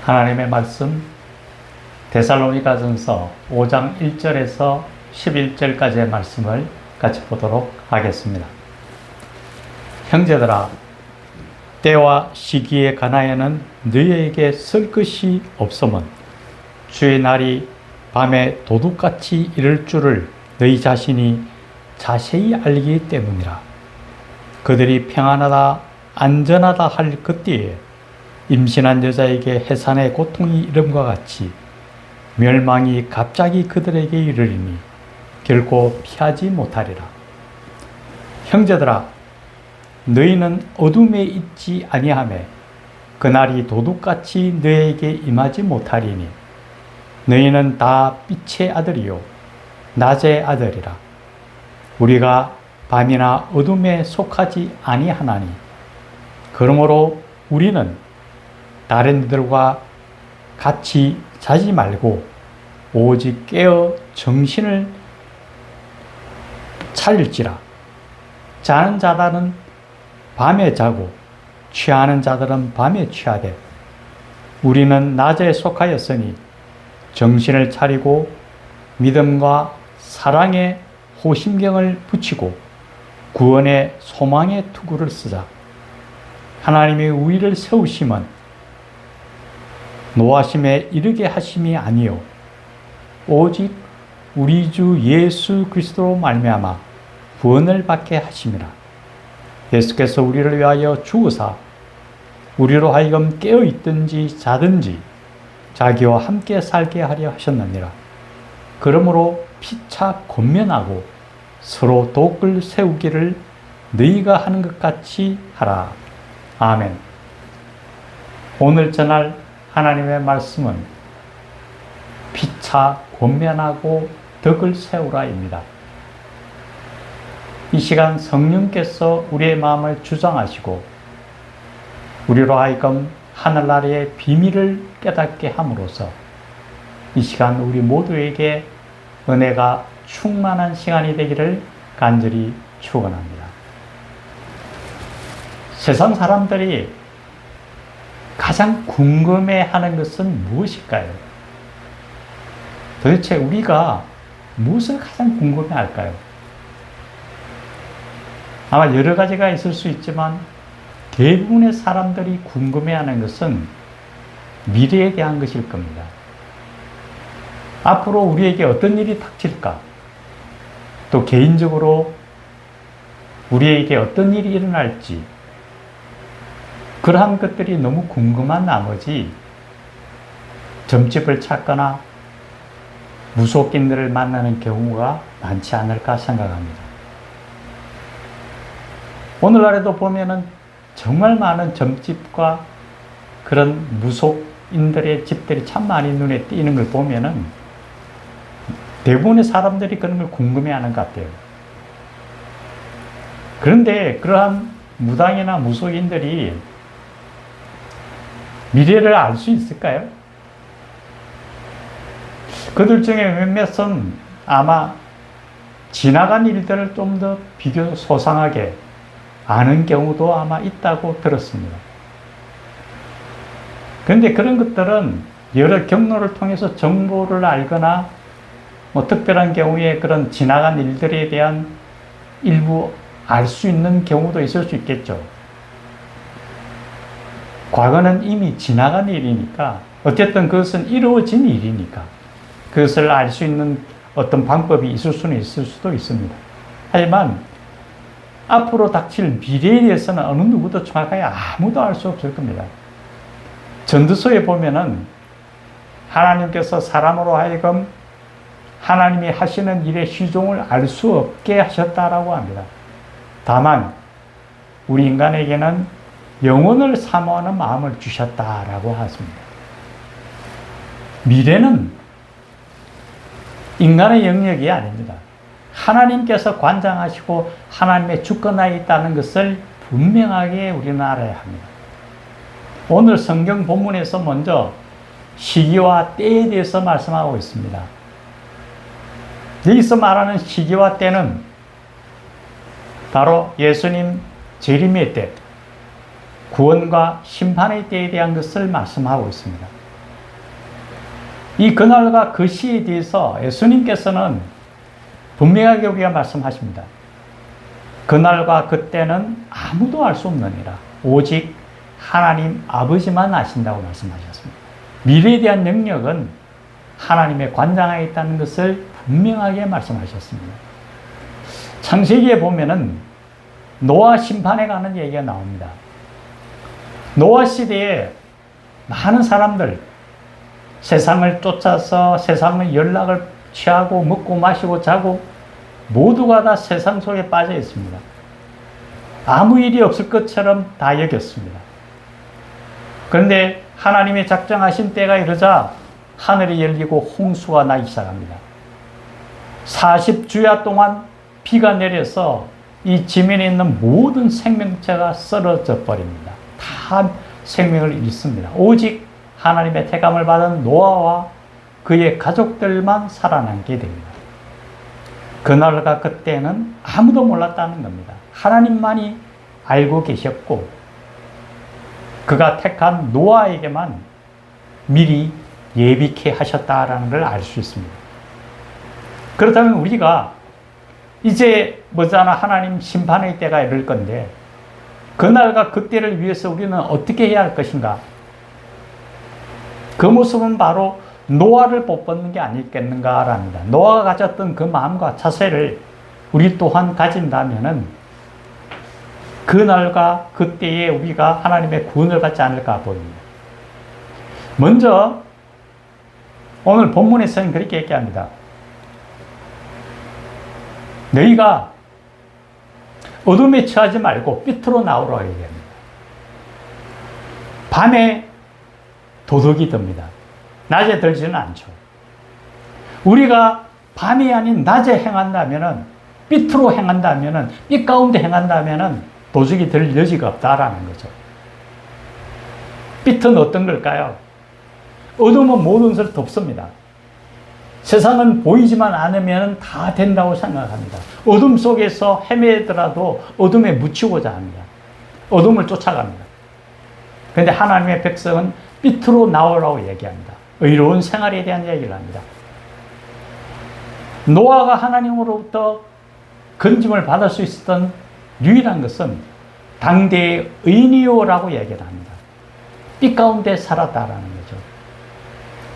하나님의 말씀 데살로니가전서 5장 1절에서 11절까지의 말씀을 같이 보도록 하겠습니다. 형제들아, 때와 시기에 관하여는 너희에게 쓸 것이 없음은 주의 날이 밤에 도둑같이 이를 줄을 너희 자신이 자세히 알기 때문이라. 그들이 평안하다 안전하다 할 그때에 임신한 여자에게 해산의 고통이 이름과 같이 멸망이 갑자기 그들에게 이르리니 결코 피하지 못하리라. 형제들아, 너희는 어둠에 있지 아니하매 그날이 도둑같이 너희에게 임하지 못하리니 너희는 다 빛의 아들이요 낮의 아들이라. 우리가 밤이나 어둠에 속하지 아니하나니 그러므로 우리는 다른 이들과 같이 자지 말고 오직 깨어 정신을 차릴지라. 자는 자들은 밤에 자고 취하는 자들은 밤에 취하되 우리는 낮에 속하였으니 정신을 차리고 믿음과 사랑에 호심경을 붙이고 구원의 소망의 투구를 쓰자. 하나님이 우리를 세우심은 노하심에 이르게 하심이 아니요 오직 우리 주 예수 그리스도로 말미암아 구원을 받게 하심이라. 예수께서 우리를 위하여 죽으사 우리로 하여금 깨어 있든지 자든지 자기와 함께 살게 하려 하셨느니라. 그러므로 피차 권면하고 서로 독을 세우기를 너희가 하는 것 같이 하라. 아멘. 오늘 전할 하나님의 말씀은 피차 권면하고 덕을 세우라입니다. 이 시간 성령께서 우리의 마음을 주장하시고 우리로 하여금 하늘나라의 비밀을 깨닫게 함으로써 이 시간 우리 모두에게 은혜가 충만한 시간이 되기를 간절히 축원합니다. 세상 사람들이 가장 궁금해하는 것은 무엇일까요? 도대체 우리가 무엇을 가장 궁금해할까요? 아마 여러 가지가 있을 수 있지만 대부분의 사람들이 궁금해하는 것은 미래에 대한 것일 겁니다. 앞으로 우리에게 어떤 일이 닥칠까? 또 개인적으로 우리에게 어떤 일이 일어날지 그러한 것들이 너무 궁금한 나머지 점집을 찾거나 무속인들을 만나는 경우가 많지 않을까 생각합니다. 오늘날에도 보면은 정말 많은 점집과 그런 무속인들의 집들이 참 많이 눈에 띄는 걸 보면은 대부분의 사람들이 그런 걸 궁금해하는 것 같아요. 그런데 그러한 무당이나 무속인들이 미래를 알 수 있을까요? 그들 중에 몇몇은 아마 지나간 일들을 좀 더 비교 소상하게 아는 경우도 아마 있다고 들었습니다. 그런데 그런 것들은 여러 경로를 통해서 정보를 알거나 특별한 경우에 그런 지나간 일들에 대한 일부 알 수 있는 경우도 있을 수 있겠죠. 과거는 이미 지나간 일이니까 어쨌든 그것은 이루어진 일이니까 그것을 알 수 있는 어떤 방법이 있을 수는 있을 수도 있습니다. 하지만 앞으로 닥칠 미래에 대해서는 어느 누구도 정확하게 아무도 알 수 없을 겁니다. 전도서에 보면은 하나님께서 사람으로 하여금 하나님이 하시는 일의 시종을 알 수 없게 하셨다라고 합니다. 다만 우리 인간에게는 영혼을 사모하는 마음을 주셨다라고 하십니다. 미래는 인간의 영역이 아닙니다. 하나님께서 관장하시고 하나님의 주권하에 있다는 것을 분명하게 우리는 알아야 합니다. 오늘 성경 본문에서 먼저 시기와 때에 대해서 말씀하고 있습니다. 여기서 말하는 시기와 때는 바로 예수님 재림의 때, 구원과 심판의 때에 대한 것을 말씀하고 있습니다. 이 그날과 그 시에 대해서 예수님께서는 분명하게 우리가 말씀하십니다. 그날과 그때는 아무도 알 수 없느니라. 오직 하나님 아버지만 아신다고 말씀하셨습니다. 미래에 대한 능력은 하나님의 관장하에 있다는 것을 분명하게 말씀하셨습니다. 창세기에 보면은 노아 심판에 관한 얘기가 나옵니다. 노아 시대에 많은 사람들, 세상을 쫓아서 세상의 연락을 취하고 먹고 마시고 자고 모두가 다 세상 속에 빠져 있습니다. 아무 일이 없을 것처럼 다 여겼습니다. 그런데 하나님의 작정하신 때가 이르자 하늘이 열리고 홍수가 나기 시작합니다. 40주야 동안 비가 내려서 이 지면에 있는 모든 생명체가 쓰러져 버립니다. 다 생명을 잃습니다. 오직 하나님의 택함을 받은 노아와 그의 가족들만 살아남게 됩니다. 그날과 그때는 아무도 몰랐다는 겁니다. 하나님만이 알고 계셨고 그가 택한 노아에게만 미리 예비케 하셨다라는 걸 알 수 있습니다. 그렇다면 우리가 이제 머지않아 하나님 심판의 때가 이를 건데 그날과 그때를 위해서 우리는 어떻게 해야 할 것인가? 그 모습은 바로 노아를 본받는 게 아니겠는가랍니다. 노아가 가졌던 그 마음과 자세를 우리 또한 가진다면은 그날과 그때에 우리가 하나님의 구원을 받지 않을까 보입니다. 먼저 오늘 본문에서는 그렇게 얘기합니다. 너희가 어둠에 처하지 말고 빛으로 나오라고 얘기합니다. 밤에 도둑이 듭니다. 낮에 들지는 않죠. 우리가 밤이 아닌 낮에 행한다면은, 빛으로 행한다면은, 빛 가운데 행한다면은 도둑이 들 여지가 없다라는 거죠. 빛은 어떤 걸까요? 어둠은 모든 것을 덮습니다. 세상은 보이지만 않으면 다 된다고 생각합니다. 어둠 속에서 헤매더라도 어둠에 묻히고자 합니다. 어둠을 쫓아갑니다. 그런데 하나님의 백성은 빛으로 나오라고 얘기합니다. 의로운 생활에 대한 얘기를 합니다. 노아가 하나님으로부터 건짐을 받을 수 있었던 유일한 것은 당대의 의인이요라고 얘기를 합니다. 빛 가운데 살았다라는 거죠.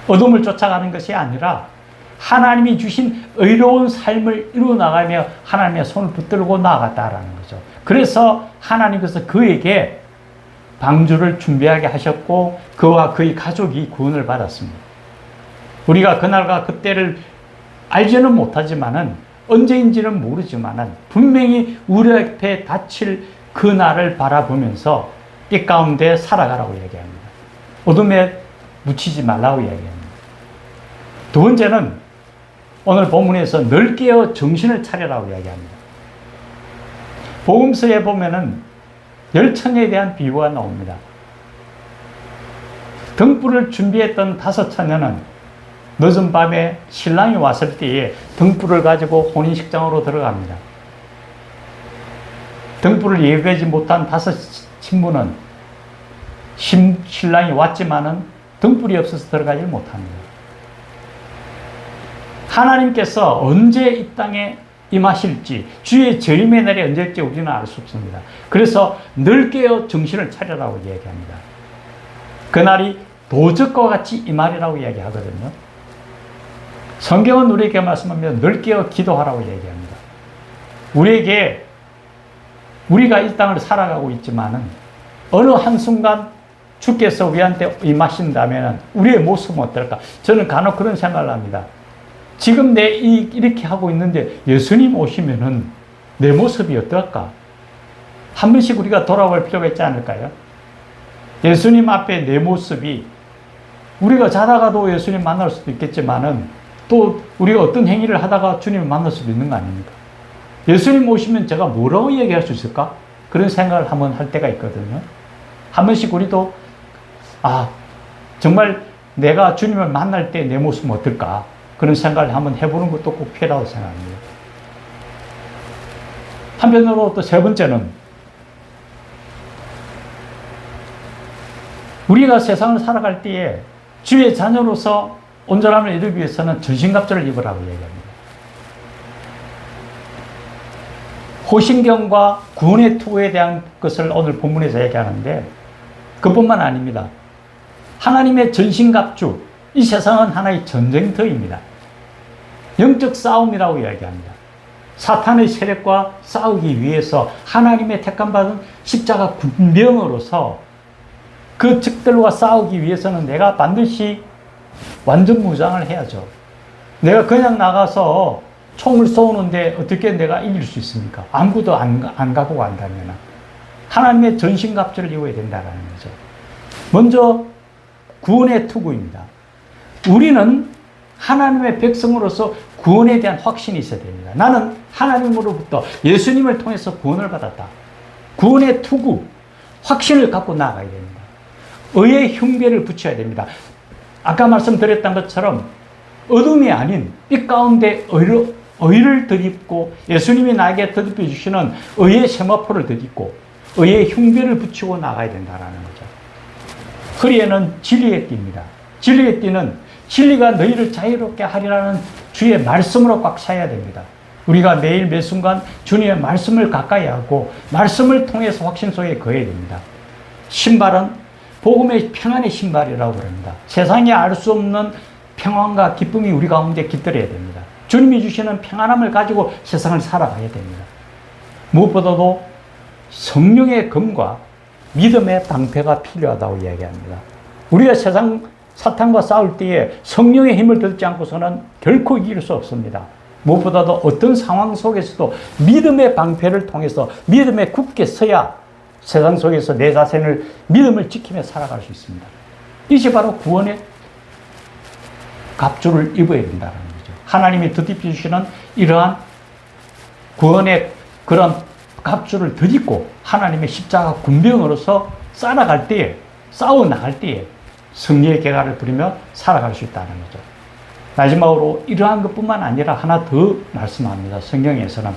어둠을 쫓아가는 것이 아니라 하나님이 주신 의로운 삶을 이루어나가며 하나님의 손을 붙들고 나아갔다라는 거죠. 그래서 하나님께서 그에게 방주를 준비하게 하셨고 그와 그의 가족이 구원을 받았습니다. 우리가 그날과 그때를 알지는 못하지만은 언제인지는 모르지만은 분명히 우리 앞에 닥칠 그날을 바라보면서 빛 가운데 살아가라고 얘기합니다. 어둠에 묻히지 말라고 얘기합니다. 두 번째는 오늘 본문에서 늘 깨어 정신을 차려라고 이야기합니다. 복음서에 보면은 열처녀에 대한 비유가 나옵니다. 등불을 준비했던 5처녀는 늦은 밤에 신랑이 왔을 때에 등불을 가지고 혼인식장으로 들어갑니다. 등불을 예배하지 못한 5 신부는 신랑이 왔지만은 등불이 없어서 들어가지 못합니다. 하나님께서 언제 이 땅에 임하실지, 주의 재림의 날이 언제일지 우리는 알 수 없습니다. 그래서 늘 깨어 정신을 차려라고 얘기합니다. 그날이 도적과 같이 임하리라고 얘기하거든요. 성경은 우리에게 말씀하면 늘 깨어 기도하라고 얘기합니다. 우리가 이 땅을 살아가고 있지만은 어느 한순간 주께서 우리한테 임하신다면 우리의 모습은 어떨까? 저는 간혹 그런 생각을 합니다. 지금 이렇게 하고 있는데 예수님 오시면은 내 모습이 어떨까? 한 번씩 우리가 돌아볼 필요가 있지 않을까요? 예수님 앞에 내 모습이 우리가 자다가도 예수님 만날 수도 있겠지만은 또 우리가 어떤 행위를 하다가 주님을 만날 수도 있는 거 아닙니까? 예수님 오시면 제가 뭐라고 얘기할 수 있을까? 그런 생각을 한번 할 때가 있거든요. 한 번씩 우리도 정말 내가 주님을 만날 때 내 모습은 어떨까? 그런 생각을 한번 해보는 것도 꼭 필요하다고 생각합니다. 한편으로 또 세 번째는 우리가 세상을 살아갈 때에 주의 자녀로서 온전함을 이루기 위해서는 전신갑주를 입으라고 얘기합니다. 호신경과 구원의 투구에 대한 것을 오늘 본문에서 얘기하는데 그뿐만 아닙니다. 하나님의 전신갑주, 이 세상은 하나의 전쟁터입니다. 영적 싸움이라고 이야기합니다. 사탄의 세력과 싸우기 위해서 하나님의 택함받은 십자가 군병으로서 그 적들과 싸우기 위해서는 내가 반드시 완전 무장을 해야죠. 내가 그냥 나가서 총을 쏘는데 어떻게 내가 이길 수 있습니까? 아무것도 안 갖고 간다면 하나님의 전신갑주를 입어야 된다는 거죠. 먼저 구원의 투구입니다. 우리는 하나님의 백성으로서 구원에 대한 확신이 있어야 됩니다. 나는 하나님으로부터 예수님을 통해서 구원을 받았다. 구원의 투구, 확신을 갖고 나아가야 됩니다. 의의 흉배를 붙여야 됩니다. 아까 말씀드렸던 것처럼 어둠이 아닌 빛 가운데 의를 덧입고 예수님이 나에게 덧입혀 주시는 의의 세마포를 덧입고 의의 흉배를 붙이고 나가야 된다는 거죠. 허리에는 진리의 띠입니다. 진리의 띠는 진리가 너희를 자유롭게 하리라는 주의 말씀으로 꽉 차야 됩니다. 우리가 매일 매 순간 주님의 말씀을 가까이 하고 말씀을 통해서 확신 속에 거해야 됩니다. 신발은 복음의 평안의 신발이라고 그럽니다. 세상에 알 수 없는 평안과 기쁨이 우리 가운데 깃들어야 됩니다. 주님이 주시는 평안함을 가지고 세상을 살아가야 됩니다. 무엇보다도 성령의 검과 믿음의 방패가 필요하다고 이야기합니다. 우리가 세상 사탄과 싸울 때에 성령의 힘을 듣지 않고서는 결코 이길 수 없습니다. 무엇보다도 어떤 상황 속에서도 믿음의 방패를 통해서 믿음에 굳게 서야 세상 속에서 내 자신을 믿음을 지키며 살아갈 수 있습니다. 이것이 바로 구원의 갑주를 입어야 된다는 거죠. 하나님이 덧입혀 주시는 이러한 구원의 그런 갑주를 덧입고 하나님의 십자가 군병으로서 살아갈 때에, 싸워 나갈 때에 승리의 계가를 부리며 살아갈 수 있다는 거죠. 마지막으로 이러한 것뿐만 아니라 하나 더 말씀합니다. 성경에서는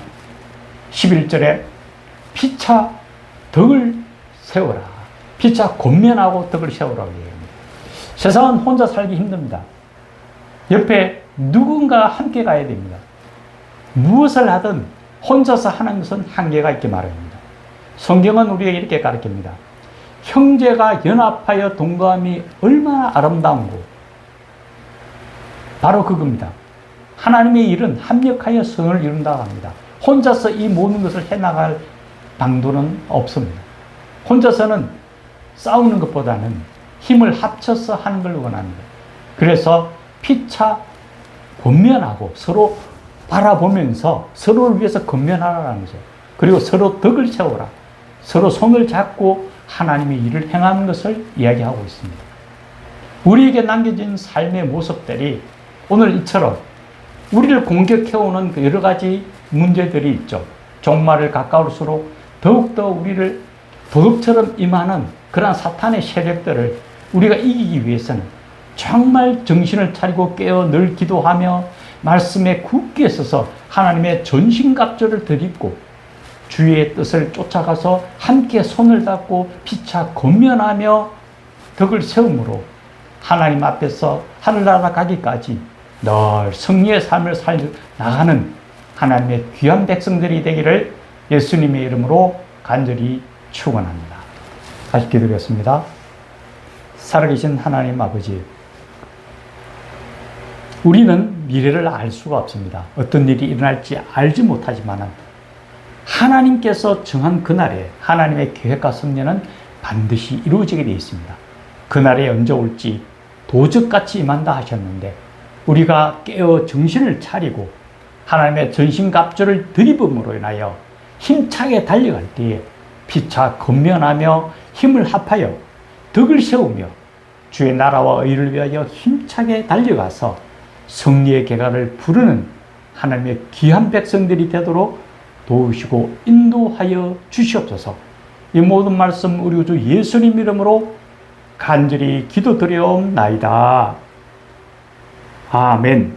11절에 피차 덕을 세워라. 피차 권면하고 덕을 세우라고 얘기합니다. 세상은 혼자 살기 힘듭니다. 옆에 누군가 함께 가야 됩니다. 무엇을 하든 혼자서 하는 것은 한계가 있기 마련입니다. 성경은 우리에게 이렇게 가르칩니다. 형제가 연합하여 동거함이 얼마나 아름다운고 바로 그겁니다. 하나님의 일은 합력하여 선을 이룬다고 합니다. 혼자서 이 모든 것을 해나갈 방도는 없습니다. 혼자서는 싸우는 것보다는 힘을 합쳐서 하는 걸 원합니다. 그래서 피차 권면하고 서로 바라보면서 서로를 위해서 권면하라는 거죠. 그리고 서로 덕을 세우라. 서로 손을 잡고 하나님의 일을 행하는 것을 이야기하고 있습니다. 우리에게 남겨진 삶의 모습들이 오늘 이처럼 우리를 공격해오는 그 여러 가지 문제들이 있죠. 종말을 가까울수록 더욱더 우리를 도둑처럼 임하는 그러한 사탄의 세력들을 우리가 이기기 위해서는 정말 정신을 차리고 깨어 늘 기도하며 말씀에 굳게 서서 하나님의 전신갑주를 덧입고 주의 뜻을 쫓아가서 함께 손을 잡고 피차 권면하며 덕을 세움으로 하나님 앞에서 하늘나라 가기까지 늘 승리의 삶을 살아나가는 하나님의 귀한 백성들이 되기를 예수님의 이름으로 간절히 축원합니다. 다시 기도하겠습니다. 살아계신 하나님 아버지, 우리는 미래를 알 수가 없습니다. 어떤 일이 일어날지 알지 못하지만 하나님께서 정한 그날에 하나님의 계획과 섭리는 반드시 이루어지게 되어 있습니다. 그날에 언제 올지 도적같이 임한다 하셨는데 우리가 깨어 정신을 차리고 하나님의 전신갑주를 덧입음으로 인하여 힘차게 달려갈 때에 피차 권면하며 힘을 합하여 덕을 세우며 주의 나라와 의를 위하여 힘차게 달려가서 승리의 계가를 부르는 하나님의 귀한 백성들이 되도록 도우시고 인도하여 주시옵소서. 이 모든 말씀 우리 주 예수님 이름으로 간절히 기도드려옵나이다. 아멘.